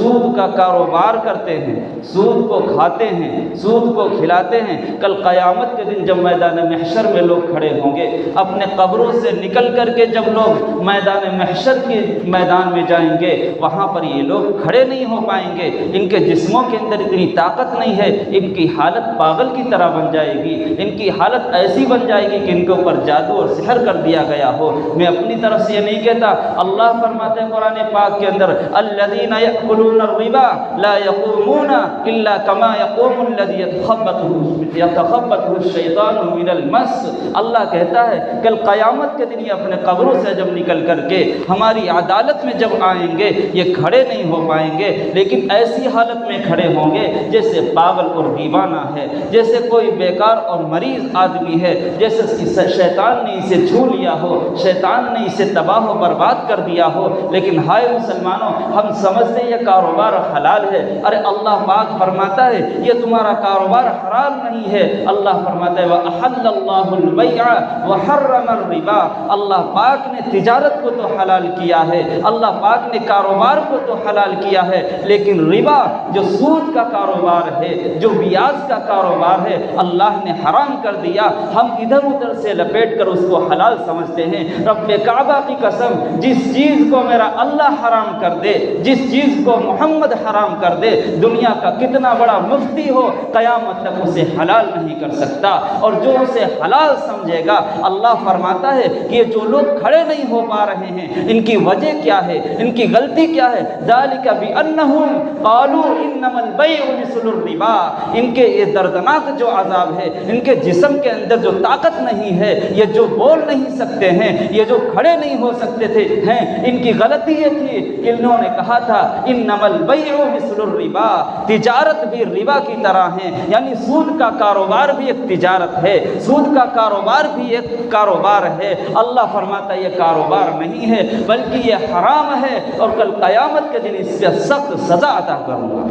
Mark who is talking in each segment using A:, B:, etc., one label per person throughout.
A: سود کا کاروبار کرتے ہیں، سود کو کھاتے ہیں، سود کو کھلاتے ہیں، کل قیامت کے دن جب میدان محشر میں لوگ کھڑے ہوں گے، اپنے قبروں سے نکل کر کے جب لوگ میدان محشر کے میدان میں جائیں گے، وہاں پر یہ لوگ کھڑے نہیں ہو پائیں گے، ان کے جسموں کے اندر اتنی طاقت نہیں ہے، ان کی حالت پاگل کی طرح بن جائے گی، ان کی حالت ایسی بن جائے گی کہ ان کے اوپر جادو اور سحر کر دیا گیا ہو۔ میں اپنی طرف سے یہ نہیں کہتا، اللہ فرماتے ہیں قرآن پاک کے اندر الذین یأکلون الربا لا یقومون الا کما یقوم الذی یتخبطہ الشیطان من المس۔ اللہ کہتا ہے کل قیامت کے دن یہ اپنے قبروں سے جب نکل کر کے ہماری عدالت میں جب آئیں گے، یہ کھڑے نہیں ہو پائیں گے، لیکن ایسی حالت میں کھڑے ہوں گے جیسے پاگل اور دیوانہ ہے، جیسے کوئی بیکار اور مریض آدمی ہے، جیسے شیطان نے اسے چھو لیا ہو، شیطان نے اسے تباہ و برباد کر دیا ہو۔ لیکن ہائے مسلمانوں، ہم سمجھتے یہ کاروبار حلال ہے، ارے اللہ پاک فرماتا ہے یہ تمہارا کاروبار حرام نہیں ہے۔ اللہ فرماتا ہے وَأَحَلَّ اللَّهُ الْبَيْعَ وَحَرَّمَ الرِّبَا۔ اللہ پاک نے تجارت کو تو حلال کیا ہے، اللہ پاک نے کاروبار کو تو حلال کیا ہے، لیکن ربا جو سود کا کاروبار ہے، جو بیاج کا کاروبار ہے، اللہ نے حرام کر دیا۔ ہم ادھر ادھر سے لپیٹ کر اس کو حلال سمجھتے ہیں۔ رب کعبہ کی قسم، جس چیز کو میرا اللہ حرام کر دے، جس چیز کو محمد حرام کر دے، دنیا کا کتنا بڑا مفتی ہو، قیامت تک اسے حلال نہیں کر سکتا۔ اور جو اسے حلال سمجھے گا، اللہ فرماتا ہے کہ یہ جو لوگ کھڑے نہیں ہو پا رہے ہیں، ان کی وجہ کیا ہے، ان کی غلطی کیا ہے؟ ذالک بانہم قالوا انما البیع مثل الربا۔ ان کے یہ دردناک جو عذاب ہے، ان کے جسم کے اندر جو طاقت نہیں ہے، یہ جو بول نہیں سکتے ہیں، یہ جو کھڑے نہیں ہو سکتے تھے ہیں، ان کی غلطی یہ تھی کہ انہوں نے کہا تھا انما البیع مثل الربا، تجارت بھی ربا کی طرح ہے، یعنی سود کا کاروبار بھی ایک تجارت ہے، سود کا کاروبار بھی ایک کاروبار ہے۔ اللہ فرماتا ہے یہ کاروبار نہیں ہے بلکہ یہ حرام ہے، اور کل قیامت کے دن اس سے سخت سزا عطا کروں گا۔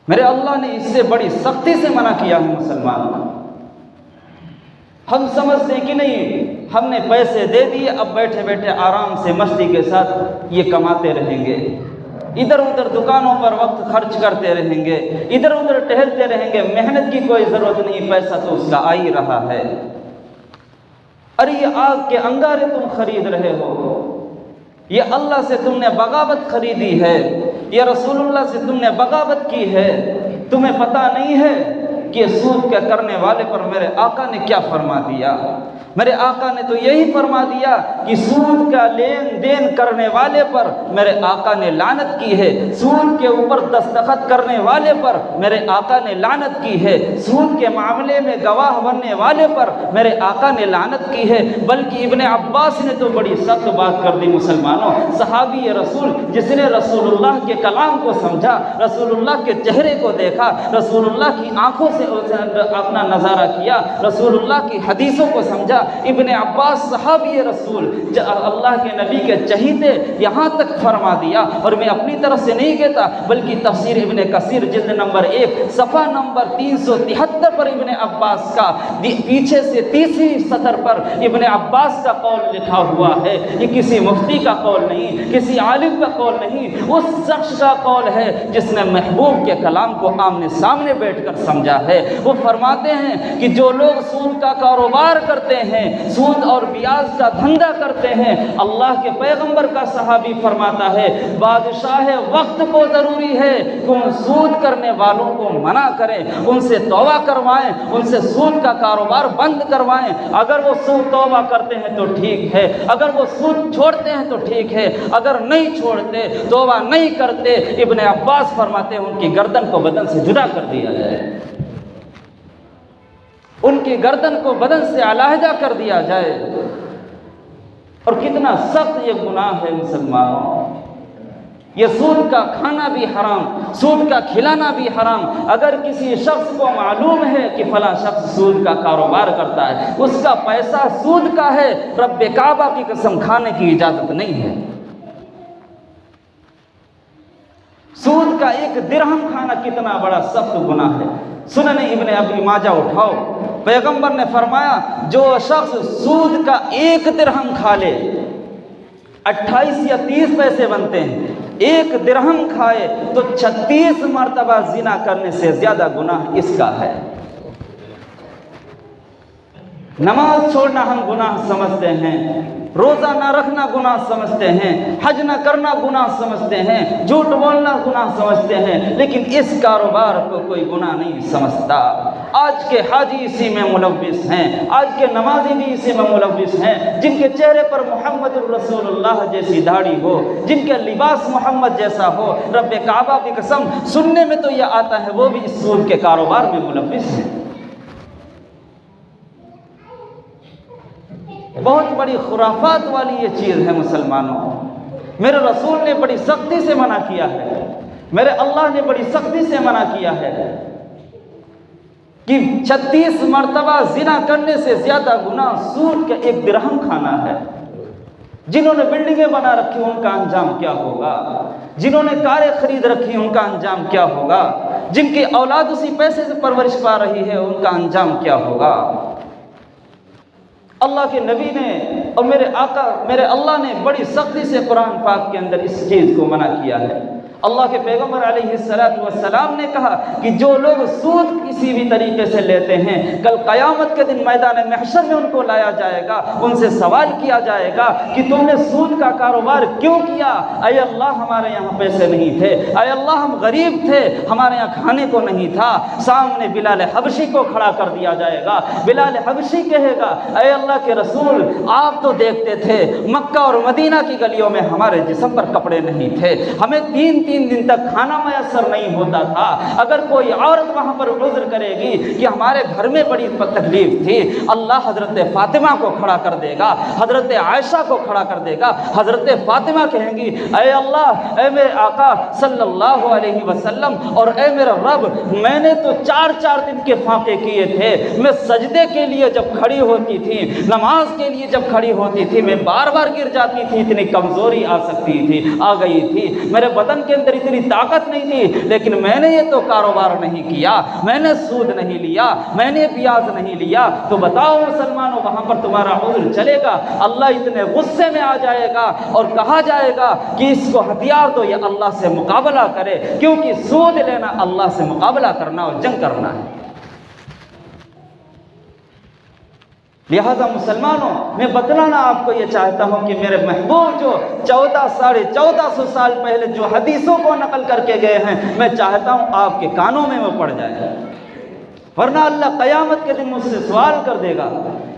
A: میرے اللہ نے اس سے بڑی سختی سے منع کیا ہے مسلمانوں۔ ہم سمجھتے ہیں کہ نہیں، ہم نے پیسے دے دیے، اب بیٹھے بیٹھے آرام سے مستی کے ساتھ یہ کماتے رہیں گے، ادھر ادھر دکانوں پر وقت خرچ کرتے رہیں گے، ادھر ادھر ٹہلتے رہیں گے، محنت کی کوئی ضرورت نہیں، پیسہ تو اس کا آ ہی رہا ہے۔ ارے یہ آگ کے انگارے تم خرید رہے ہو، یہ اللہ سے تم نے بغاوت خریدی ہے، یہ رسول اللہ سے تم نے بغاوت کی ہے، تمہیں پتہ نہیں ہے کہ سود کے کرنے والے پر میرے آقا نے کیا فرما دیا؟ میرے آقا نے تو یہی فرما دیا کہ سود کا لین دین کرنے والے پر میرے آقا نے لعنت کی ہے، سود کے اوپر دستخط کرنے والے پر میرے آقا نے لعنت کی ہے، سود کے معاملے میں گواہ بننے والے پر میرے آقا نے لعنت کی ہے۔ بلکہ ابن عباس نے تو بڑی سخت بات کر دی مسلمانوں، صحابی رسول جس نے رسول اللہ کے کلام کو سمجھا، رسول اللہ کے چہرے کو دیکھا، رسول اللہ کی آنکھوں سے اپنا نظارہ کیا، رسول اللہ کی حدیثوں کو سمجھا، ابن عباس صحابی رسول اللہ کے نبی کے چہیتے یہاں تک فرما دیا۔ اور میں اپنی طرف سے نہیں کہتا بلکہ تفسیر ابن کثیر جلد نمبر 1 صفحہ نمبر 373 پر ابن عباس کا پیچھے سے تیسری سطر پر ابن عباس کا قول لکھا ہوا ہے۔ یہ کسی مفتی کا قول نہیں، کسی عالم کا قول نہیں، اس شخص کا قول ہے جس نے محبوب کے کلام کو آمنے سامنے بیٹھ کر سمجھا ہے۔ وہ فرماتے ہیں کہ جو لوگ سود کا کاروبار کرتے ہیں، سود اور بیاج کا دھندا کرتے ہیں، اللہ کے پیغمبر کا صحابی فرماتا ہے بادشاہ وقت کو ضروری ہے کہ ان سود کرنے والوں کو منع کریں، ان سے توبہ کروائیں، ان سے سود کا کاروبار بند کروائیں۔ اگر وہ سود توبہ کرتے ہیں تو ٹھیک ہے، اگر وہ سود چھوڑتے ہیں تو ٹھیک ہے، اگر نہیں چھوڑتے، توبہ نہیں کرتے، ابن عباس فرماتے ہیں ان کی گردن کو بدن سے جدا کر دیا جائے، ان کی گردن کو بدن سے علیحدہ کر دیا جائے۔ اور کتنا سخت یہ گناہ ہے مسلمانوں، یہ سود کا کھانا بھی حرام، سود کا کھلانا بھی حرام۔ اگر کسی شخص کو معلوم ہے کہ فلاں شخص سود کا کاروبار کرتا ہے، اس کا پیسہ سود کا ہے، رب کعبہ کی قسم کھانے کی اجازت نہیں ہے۔ سود کا 1 درہم کھانا کتنا بڑا سخت گناہ ہے۔ سنن ابن ابی ماجہ اٹھاؤ، پیغمبر نے فرمایا جو شخص سود کا 1 درہم کھا لے، 28 یا 30 پیسے بنتے ہیں، 1 درہم کھائے تو 36 مرتبہ زنا کرنے سے زیادہ گناہ اس کا ہے۔ نماز چھوڑنا ہم گناہ سمجھتے ہیں، روزہ نہ رکھنا گناہ سمجھتے ہیں، حج نہ کرنا گناہ سمجھتے ہیں، جھوٹ بولنا گناہ سمجھتے ہیں، لیکن اس کاروبار کو کوئی گناہ نہیں سمجھتا۔ آج کے حاجی اسی میں ملوث ہیں، آج کے نمازی بھی اسی میں ملوث ہیں، جن کے چہرے پر محمد الرسول اللہ جیسی داڑھی ہو، جن کے لباس محمد جیسا ہو، رب کعبہ کی قسم سننے میں تو یہ آتا ہے وہ بھی اس سود کے کاروبار میں ملوث ہیں۔ بہت بڑی خرافات والی یہ چیز ہے مسلمانوں۔ میرے رسول نے بڑی سختی سے منع کیا ہے، میرے اللہ نے بڑی سختی سے منع کیا ہے کہ 36 مرتبہ زنا کرنے سے زیادہ گناہ سود کے 1 درہم کھانا ہے۔ جنہوں نے بلڈنگیں بنا رکھی ان کا انجام کیا ہوگا، جنہوں نے کاریں خرید رکھی ان کا انجام کیا ہوگا، جن کی اولاد اسی پیسے سے پرورش پا رہی ہے ان کا انجام کیا ہوگا۔ اللہ کے نبی نے اور میرے آقا میرے اللہ نے بڑی سختی سے قرآن پاک کے اندر اس چیز کو منع کیا ہے۔ اللہ کے پیغمبر علیہ السلام نے کہا کہ جو لوگ سود کسی بھی طریقے سے لیتے ہیں، کل قیامت کے دن میدان محشر میں ان کو لایا جائے گا، ان سے سوال کیا جائے گا کہ تم نے سود کا کاروبار کیوں کیا؟ اے اللہ ہمارے یہاں پیسے نہیں تھے، اے اللہ ہم غریب تھے، ہمارے یہاں کھانے کو نہیں تھا۔ سامنے بلال حبشی کو کھڑا کر دیا جائے گا، بلال حبشی کہے گا اے اللہ کے رسول آپ تو دیکھتے تھے مکہ اور مدینہ کی گلیوں میں ہمارے جسم پر کپڑے نہیں تھے، ہمیں 3 دن تک کھانا میسر نہیں ہوتا تھا، اگر کوئی عورت وہاں پر عذر کرے گی کہ ہمارے گھر میں بڑی تکلیف تھی، اللہ حضرت فاطمہ کو کھڑا کر دے گا، حضرت عائشہ کو کھڑا کر دے گا، حضرت فاطمہ کہیں گی اے اللہ، اے میرے آقا صلی اللہ علیہ وسلم اور اے میرا رب، میں نے تو 4 دن کے فاقے کیے تھے، میں سجدے کے لیے جب کھڑی ہوتی تھی، نماز کے لیے جب کھڑی ہوتی تھی، میں بار بار گر جاتی تھی، اتنی کمزوری آ گئی تھی، میرے بدن کے اندر اتنی طاقت نہیں تھی، لیکن میں نے یہ تو کاروبار نہیں کیا، میں نے سود نہیں لیا، میں نے بیاض نہیں لیا، تو بتاؤ مسلمانوں وہاں پر تمہارا عذر چلے گا؟ اللہ اتنے غصے میں آ جائے گا اور کہا جائے گا کہ اس کو ہتھیار دو، یہ اللہ سے مقابلہ کرے، کیونکہ سود لینا اللہ سے مقابلہ کرنا اور جنگ کرنا ہے۔ لہذا مسلمانوں میں بتلانا آپ کو یہ چاہتا ہوں کہ میرے محبوب جو 1400 سال پہلے جو حدیثوں کو نقل کر کے گئے ہیں، میں چاہتا ہوں آپ کے کانوں میں وہ پڑ جائے، ورنہ اللہ قیامت کے دن مجھ سے سوال کر دے گا،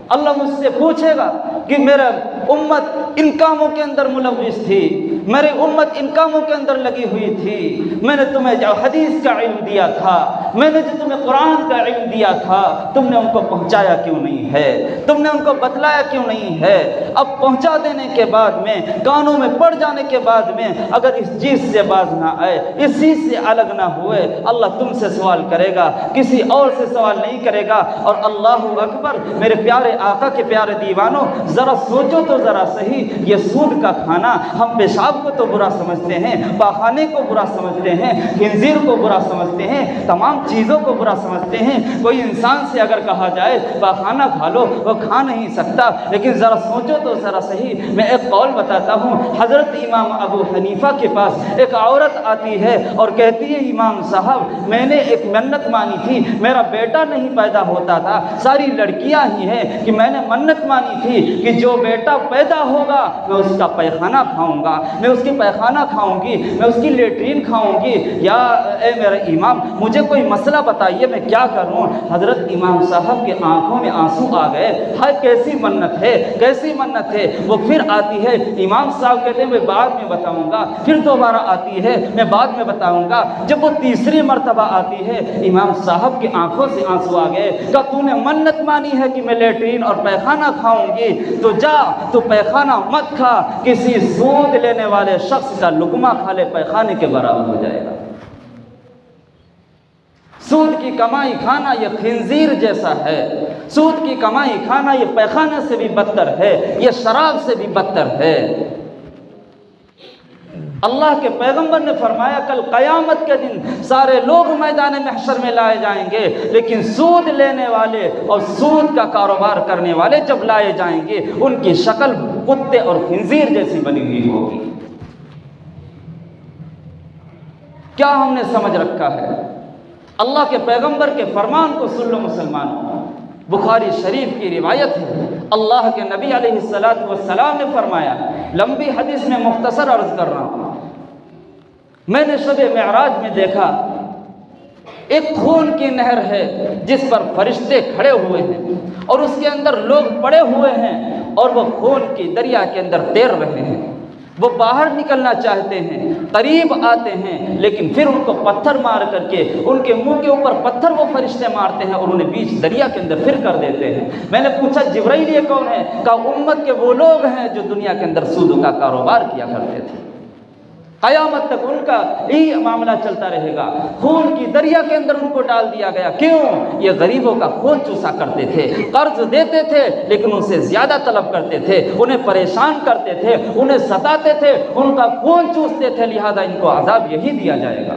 A: اللہ مجھ سے پوچھے گا کہ میرا امت ان کاموں کے اندر ملوث تھی، میری امت ان کاموں کے اندر لگی ہوئی تھی، میں نے تمہیں جو حدیث کا علم دیا تھا، میں نے جو تمہیں قرآن کا علم دیا تھا، تم نے ان کو پہنچایا کیوں نہیں ہے، تم نے ان کو بتلایا کیوں نہیں ہے؟ اب پہنچا دینے کے بعد میں، کانوں میں پڑ جانے کے بعد میں اگر اس چیز سے باز نہ آئے، اس چیز سے الگ نہ ہوئے، اللہ تم سے سوال کرے گا، کسی اور سے سوال نہیں کرے گا۔ اور اللہ اکبر، میرے پیارے آقا کے پیارے دیوانوں، ذرا سوچو تو ذرا صحیح، یہ سود کا کھانا، ہم پیشاب کو تو برا سمجھتے ہیں، پاخانے کو برا سمجھتے ہیں، خنزیر کو برا سمجھتے ہیں، تمام چیزوں کو برا سمجھتے ہیں۔ کوئی انسان سے اگر کہا جائے پاخانہ کھا لو، وہ کھا نہیں سکتا، لیکن ذرا سوچو تو ذرا صحیح۔ میں ایک قول بتاتا ہوں، حضرت امام ابو حنیفہ کے پاس ایک عورت آتی ہے اور کہتی ہے امام صاحب میں نے ایک منت مانی تھی، میرا بیٹا نہیں پیدا ہوتا تھا، ساری لڑکیاں ہی ہیں کہ میں نے منت مانی تھی کہ جو بیٹا پیدا ہوگا میں اس کا پیخانہ کھاؤں گا، میں اس کی پیخانہ کھاؤں گی، میں اس کی لیٹرین کھاؤں گی، یا اے میرا امام مجھے کوئی مسئلہ بتائیے میں کیا کروں؟ حضرت امام صاحب کے آنکھوں میں آنسو آ گئے، ہائے کیسی منت ہے، کیسی منت ہے۔ وہ پھر آتی ہے، امام صاحب کہتے ہیں میں بعد میں بتاؤں گا، پھر دوبارہ آتی ہے، میں بعد میں بتاؤں گا۔ جب وہ تیسری مرتبہ آتی ہے، امام صاحب کی آنکھوں سے آنسو آ گئے، کہ تو نے منت مانی ہے کہ میں لیٹرین اور پیخانہ کھاؤں گی، تو جا تو پیخانہ مت کھا، کسی سود لینے والے شخص کا لقمہ کھا لے، پیخانے کے برابر ہو جائے گا۔ سود کی کمائی کھانا یہ خنزیر جیسا ہے، سود کی کمائی کھانا یہ پیخانے سے بھی بدتر ہے، یہ شراب سے بھی بدتر ہے۔ اللہ کے پیغمبر نے فرمایا کل قیامت کے دن سارے لوگ میدان محشر میں لائے جائیں گے، لیکن سود لینے والے اور سود کا کاروبار کرنے والے جب لائے جائیں گے ان کی شکل کتے اور خنزیر جیسی بنی ہوئی ہوگی۔ کیا ہم نے سمجھ رکھا ہے؟ اللہ کے پیغمبر کے فرمان کو سن لو مسلمانوں۔ بخاری شریف کی روایت ہے، اللہ کے نبی علیہ السلام نے فرمایا، لمبی حدیث میں مختصر عرض کر رہا ہوں، میں نے شب معراج میں دیکھا ایک خون کی نہر ہے جس پر فرشتے کھڑے ہوئے ہیں اور اس کے اندر لوگ پڑے ہوئے ہیں اور وہ خون کی دریا کے اندر تیر رہے ہیں۔ وہ باہر نکلنا چاہتے ہیں، قریب آتے ہیں، لیکن پھر ان کو پتھر مار کر کے ان کے منہ کے اوپر پتھر وہ فرشتے مارتے ہیں اور انہیں بیچ دریا کے اندر پھر کر دیتے ہیں۔ میں نے پوچھا جبرائیل یہ کون ہے؟ کہا امت کے وہ لوگ ہیں جو دنیا کے اندر سود کا کاروبار کیا کرتے تھے، قیامت تک ان کا یہی معاملہ چلتا رہے گا۔ خون کی دریا کے اندر ان کو ڈال دیا گیا، کیوں؟ یہ غریبوں کا خون چوسا کرتے تھے، قرض دیتے تھے لیکن ان سے زیادہ طلب کرتے تھے، انہیں پریشان کرتے تھے، انہیں ستاتے تھے، ان کا خون چوستے تھے، لہذا ان کو عذاب یہی دیا جائے گا۔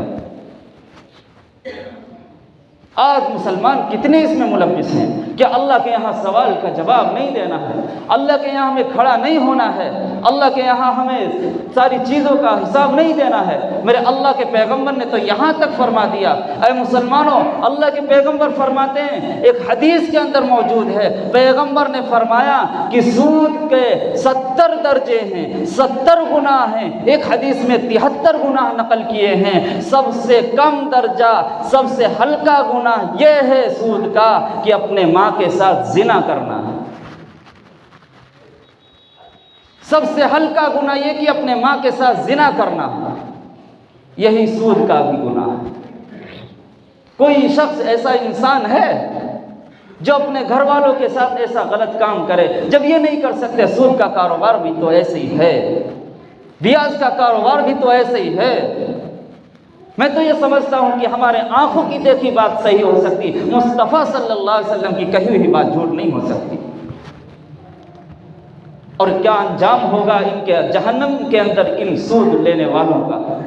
A: آج مسلمان کتنے اس میں ملوث ہیں کہ اللہ کے یہاں سوال کا جواب نہیں دینا ہے، اللہ کے یہاں ہمیں کھڑا نہیں ہونا ہے، اللہ کے یہاں ہمیں ساری چیزوں کا حساب نہیں دینا ہے۔ میرے اللہ کے پیغمبر نے تو یہاں تک فرما دیا، اے مسلمانوں، اللہ کے پیغمبر فرماتے ہیں، ایک حدیث کے اندر موجود ہے، پیغمبر نے فرمایا کہ سود کے 70 درجے ہیں، 70 گناہ ہیں، ایک حدیث میں 73 گناہ نقل کیے ہیں۔ سب سے کم درجہ، سب سے ہلکا گناہ یہ ہے سود کا کہ اپنے ماں کے ساتھ زنا کرنا ہے۔ سب سے ہلکا گناہ یہ کہ اپنے ماں کے ساتھ زنا کرنا ہے، یہی سود کا بھی گناہ ہے۔ کوئی شخص ایسا انسان ہے جو اپنے گھر والوں کے ساتھ ایسا غلط کام کرے؟ جب یہ نہیں کر سکتے، سود کا کاروبار بھی تو ایسے ہی ہے، بیاج کا کاروبار بھی تو ایسے ہی ہے۔ میں تو یہ سمجھتا ہوں کہ ہمارے آنکھوں کی دیکھی بات صحیح ہو سکتی، مصطفیٰ صلی اللہ علیہ وسلم کی کہی ہوئی بات جھوٹ نہیں ہو سکتی۔ اور کیا انجام ہوگا ان کے جہنم کے اندر ان سود لینے والوں کا؟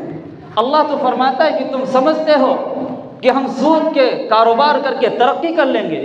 A: اللہ تو فرماتا ہے کہ تم سمجھتے ہو کہ ہم سود کے کاروبار کر کے ترقی کر لیں گے۔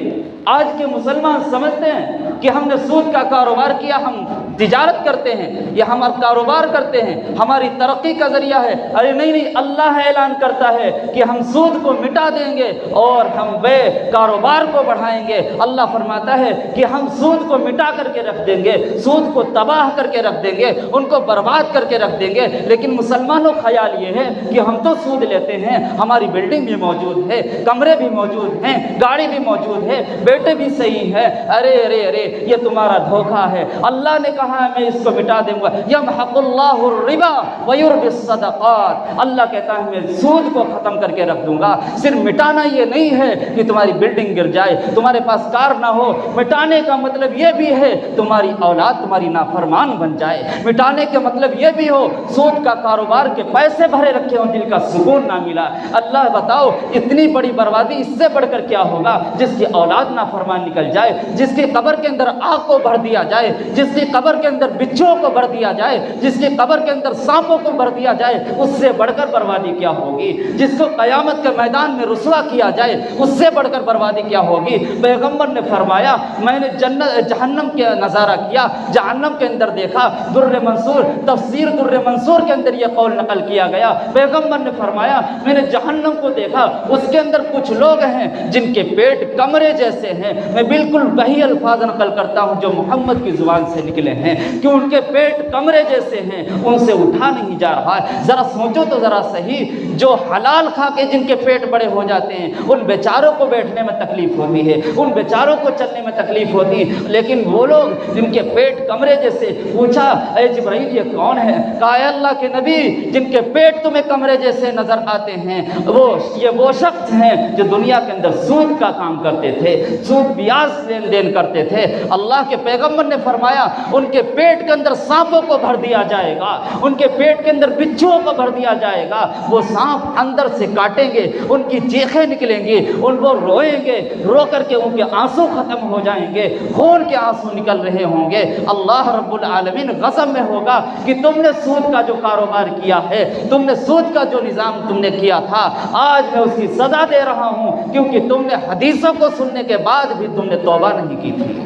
A: آج کے مسلمان سمجھتے ہیں کہ ہم نے سود کا کاروبار کیا، ہم تجارت کرتے ہیں یا ہم کاروبار کرتے ہیں، ہماری ترقی کا ذریعہ ہے۔ ارے نہیں نہیں، اللہ اعلان کرتا ہے کہ ہم سود کو مٹا دیں گے اور ہم بے کاروبار کو بڑھائیں گے۔ اللہ فرماتا ہے کہ ہم سود کو مٹا کر کے رکھ دیں گے، سود کو تباہ کر کے رکھ دیں گے، ان کو برباد کر کے رکھ دیں گے۔ لیکن مسلمانوں کا خیال یہ ہے کہ ہم تو سود لیتے ہیں، ہماری بلڈنگ بھی موجود ہے، کمرے بھی موجود ہیں، گاڑی بھی موجود ہے، بیٹے بھی صحیح ہے۔ ارے ارے ارے، یہ تمہارا دھوکہ ہے۔ اللہ نے کہا ہے میں اس کو مٹا دوں گا، یمحق اللہ الربا ویربی الصدقات۔ اللہ کہتا ہے میں سود کو ختم کر کے رکھ دوں گا۔ صرف مٹانا یہ نہیں ہے کہ تمہاری بلڈنگ گر جائے، تمہارے پاس کار نہ ہو، مٹانے کا مطلب یہ بھی ہے تمہاری اولاد تمہاری نافرمان بن جائے۔ مٹانے کا مطلب یہ بھی ہو سود کا کاروبار کے پیسے بھرے رکھے ہوں، دل کا سکون نہ ملا۔ اللہ بتاؤ اتنی بڑی بربادی اس سے بڑھ کر کیا ہوگا؟ جس کی اولاد نافرمان نکل جائے، جس کی قبر کے اندر آگ کو بھر دیا جائے، جس کی قبر کے اندر بچھوؤں کو بھر دیا جائے، جس کی قبر کے اندر سانپوں کو بھر دیا جائے، اس سے بڑھ کر بربادی کیا ہوگی؟ جس کو قیامت کے میدان میں رسوا کیا جائے، اس سے بڑھ کر بربادی کیا ہوگی؟ پیغمبر نے فرمایا میں نے جہنم کا نظارہ کیا، جہنم کے اندر دیکھا۔ در منصور، تفسیر در منصور کے اندر یہ قول نقل کیا گیا، پیغمبر نے فرمایا میں نے جہنم کو دیکھا، اس کے اندر کچھ لوگ ہیں جن کے پیٹ کمرے جیسے ہیں۔ میں بالکل وہی الفاظ نقل کرتا ہوں جو محمد کی زبان سے نکلے ہیں کہ ان کے پیٹ کمرے جیسے ہیں، ان سے اٹھا نہیں جا رہا ہے۔ ذرا سوچو تو ذرا صحیح، جو حلال کھا کے جن کے پیٹ بڑے ہو جاتے ہیں ان بیچاروں کو بیٹھنے میں تکلیف ہوتی ہے، ان بیچاروں کو چلنے میں تکلیف ہوتی ہے، لیکن وہ لوگ جن کے پیٹ کمرے جیسے، پوچھا اے جبرائیل یہ کون ہے؟ کہا اے اللہ کے نبی جن کے پیٹ تمہیں کمرے جیسے نظر آتے ہیں وہ شخص ہیں جو دنیا کے اندر سود کا کام کرتے تھے، سود بیاج لین دین کرتے تھے۔ اللہ کے پیغمبر نے فرمایا ان کے پیٹ کے اندر سانپوں کو بھر دیا جائے گا، ان کے پیٹ کے اندر بچھوؤں کو بھر دیا جائے گا، وہ سانپ اندر سے کاٹیں گے، ان کی چیخیں نکلیں گی، ان کو روئیں گے، رو کر کے ان کے آنسو ختم ہو جائیں گے، خون کے آنسو نکل رہے ہوں گے۔ اللہ رب العالمین غضب میں ہوگا کہ تم نے سود کا جو کاروبار کیا ہے، تم نے سود کا جو نظام تم نے کیا تھا، آج میں اس کی سزا دے رہا ہوں، کیونکہ تم نے حدیثوں کو سننے کے بعد بھی تم نے توبہ نہیں کی تھی۔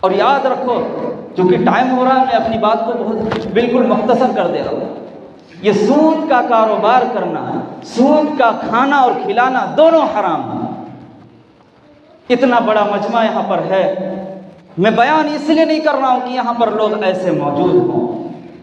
A: اور یاد رکھو، چونکہ ٹائم ہو رہا ہے، میں اپنی بات کو بہت بالکل مختصر کر دے رہا ہوں، یہ سود کا کاروبار کرنا، سود کا کھانا اور کھلانا دونوں حرام ہیں۔ اتنا بڑا مجمع یہاں پر ہے، میں بیان اس لیے نہیں کر رہا ہوں کہ یہاں پر لوگ ایسے موجود ہوں،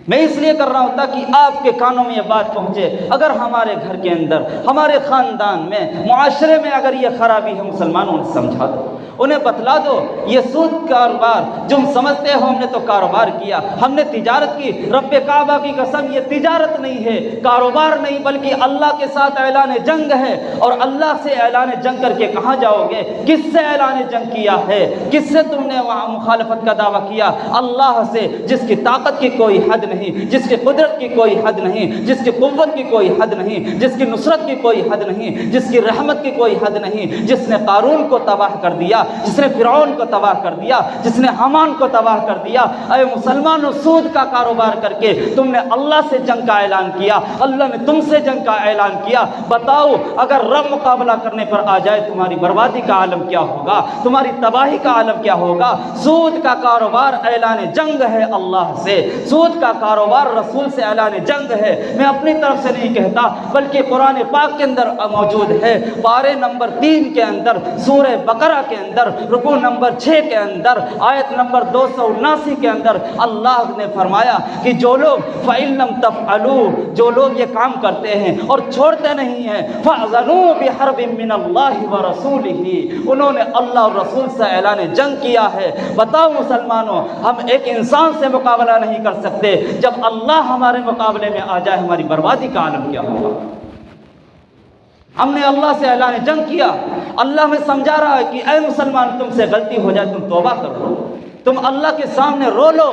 A: میں اس لیے کر رہا ہوں تاکہ آپ کے کانوں میں یہ بات پہنچے۔ اگر ہمارے گھر کے اندر، ہمارے خاندان میں، معاشرے میں اگر یہ خرابی ہے، مسلمانوں نے سمجھا دو، انہیں بتلا دو یہ سود کاروبار جو ہم سمجھتے ہو ہم نے تو کاروبار کیا، ہم نے تجارت کی، رب کعبہ کی قسم یہ تجارت نہیں ہے، کاروبار نہیں، بلکہ اللہ کے ساتھ اعلان جنگ ہے۔ اور اللہ سے اعلان جنگ کر کے کہاں جاؤ گے؟ کس سے اعلان جنگ کیا ہے؟ کس سے تم نے وہاں مخالفت کا دعویٰ کیا؟ اللہ سے، جس کی طاقت کی کوئی حد نہیں، جس کی قدرت کی کوئی حد نہیں، جس کی قوت کی کوئی حد نہیں، جس کی نصرت کی کوئی حد نہیں، جس کی رحمت کی کوئی حد نہیں، جس نے قارون کو تباہ کر دیا، جس نے فرعون کو تباہ کر دیا، جس نے حامان کو تباہ کر دیا۔ اے مسلمانوں، سود کا کاروبار کر کے تم نے اللہ سے جنگ کا اعلان کیا، اللہ نے تم سے جنگ کا اعلان کیا۔ بتاؤ، اگر رب مقابلہ کرنے پر آ جائے تمہاری بربادی کا عالم کیا ہوگا، تمہاری تباہی کا عالم کیا ہوگا؟ سود کا کاروبار اعلان جنگ ہے اللہ سے، سود کا کاروبار رسول سے اعلان جنگ ہے۔ میں اپنی طرف سے نہیں کہتا، بلکہ قرآن پاک کے اندر موجود ہے، پارے نمبر 3 کے اندر، سورہ بقرہ کے اندر، رکوع نمبر 6 کے اندر، آیت نمبر 279 کے اندر اللہ نے فرمایا کہ جو لوگ فَإِن لَمْ تَفْعَلُوا، جو لوگ یہ کام کرتے ہیں اور چھوڑتے نہیں ہیں، فَأْذَنُوا بِحَرْبٍ مِّنَ اللَّهِ وَرَسُولِهِ، انہوں نے اللہ اور رسول سے اعلان جنگ کیا ہے۔ بتاؤ مسلمانوں، ہم ایک انسان سے مقابلہ نہیں کر سکتے، جب اللہ ہمارے مقابلے میں آ جائے ہماری بربادی کا عالم کیا ہوگا؟ ہم نے اللہ سے اعلان جنگ کیا، اللہ میں سمجھا رہا ہے کہ اے مسلمان، تم سے غلطی ہو جائے تم توبہ کر لو، تم اللہ کے سامنے رو لو۔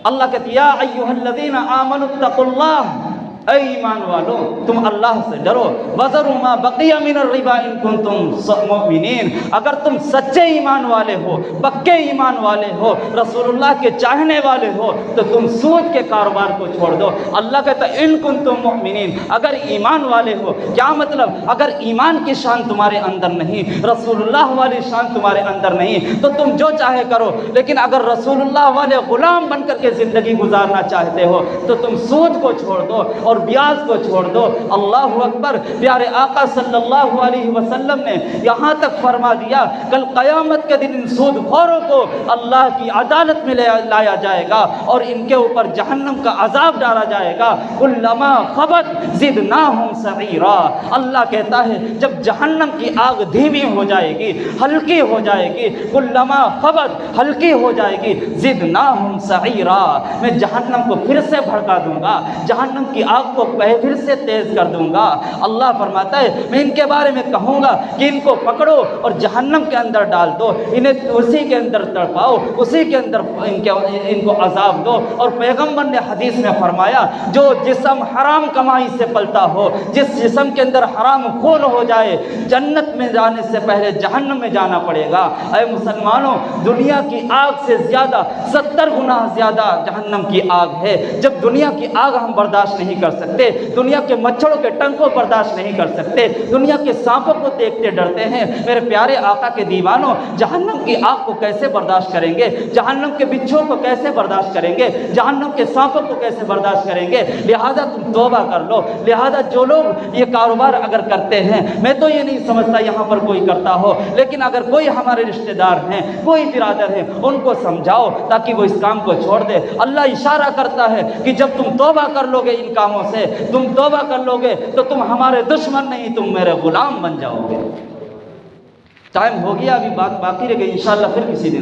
A: اللہ کہتے یا ایھا الذین آمنوا اتقوا اللہ، اے ایمان والو تم اللہ سے ڈرو، وذروا ما بقی من الربا ان کنتم مؤمنین، اگر تم سچے ایمان والے ہو، پکے ایمان والے ہو، رسول اللہ کے چاہنے والے ہو، تو تم سود کے کاروبار کو چھوڑ دو۔ اللہ کہتا ہے ان کنتم مؤمنین، اگر ایمان والے ہو، کیا مطلب؟ اگر ایمان کی شان تمہارے اندر نہیں، رسول اللہ والی شان تمہارے اندر نہیں، تو تم جو چاہے کرو، لیکن اگر رسول اللہ والے غلام بن کر کے زندگی گزارنا چاہتے ہو تو تم سود کو چھوڑ دو اور بیاج کو چھوڑ دو۔ اللہ اکبر، پیارے آقا صلی اللہ علیہ وسلم نے یہاں تک فرما دیا کل قیامت کے دن ان سود خوروں کو اللہ کی عدالت میں لایا جائے گا اور ان کے اوپر جہنم کا عذاب ڈالا جائے گا۔ کلما خبت زدناہم سعیرا، اللہ کہتا ہے جب جہنم کی آگ دھیمی ہو جائے گی، ہلکی ہو جائے گی، کلما خبت، ہلکی ہو جائے گی، زدناہم سعیرا، میں جہنم کو پھر سے بھڑکا دوں گا، جہنم کی آگ کو پھر سے تیز کر دوں گا۔ اللہ فرماتا ہے میں ان کے بارے میں کہوں گا کہ ان کو پکڑو اور جہنم کے اندر ڈال دو، انہیں اسی کے اندر تڑپاؤ، اسی کے اندر ان کو عذاب دو۔ اور پیغمبر نے حدیث میں فرمایا جو جسم حرام کمائی سے پلتا ہو، جس جسم کے اندر حرام خون ہو جائے، جنت میں جانے سے پہلے جہنم میں جانا پڑے گا۔ اے مسلمانوں، دنیا کی آگ سے زیادہ 70 گنا زیادہ جہنم کی آگ ہے۔ جب دنیا کی آگ ہم برداشت نہیں کر سکتے، دنیا کے مچھروں کے ٹنک کو برداشت نہیں کر سکتے، دنیا کے سانپوں کو دیکھتے ڈرتے ہیں، میرے پیارے آقا کے دیوانوں، جہنم کی آگ کو کیسے برداشت کریں گے؟ جہنم کے بچھوں کو کیسے برداشت کریں گے؟ جہنم کے سانپوں کو کیسے برداشت کریں گے؟ لہذا تم توبہ کر لو۔ لہذا جو لوگ یہ کاروبار اگر کرتے ہیں، میں تو یہ نہیں سمجھتا یہاں پر کوئی کرتا ہو، لیکن اگر کوئی ہمارے رشتہ دار ہیں، کوئی برادر ہیں، ان کو سمجھاؤ تاکہ وہ اس کام کو چھوڑ دے۔ اللہ اشارہ کرتا ہے کہ جب تم توبہ کر لو گے ان کاموں سے، تم توبہ کر لو گے تو تم ہمارے دشمن نہیں، تم میرے غلام بن جاؤ گے۔ ٹائم ہو گیا، ابھی بات باقی رہ گئی، انشاءاللہ پھر کسی دن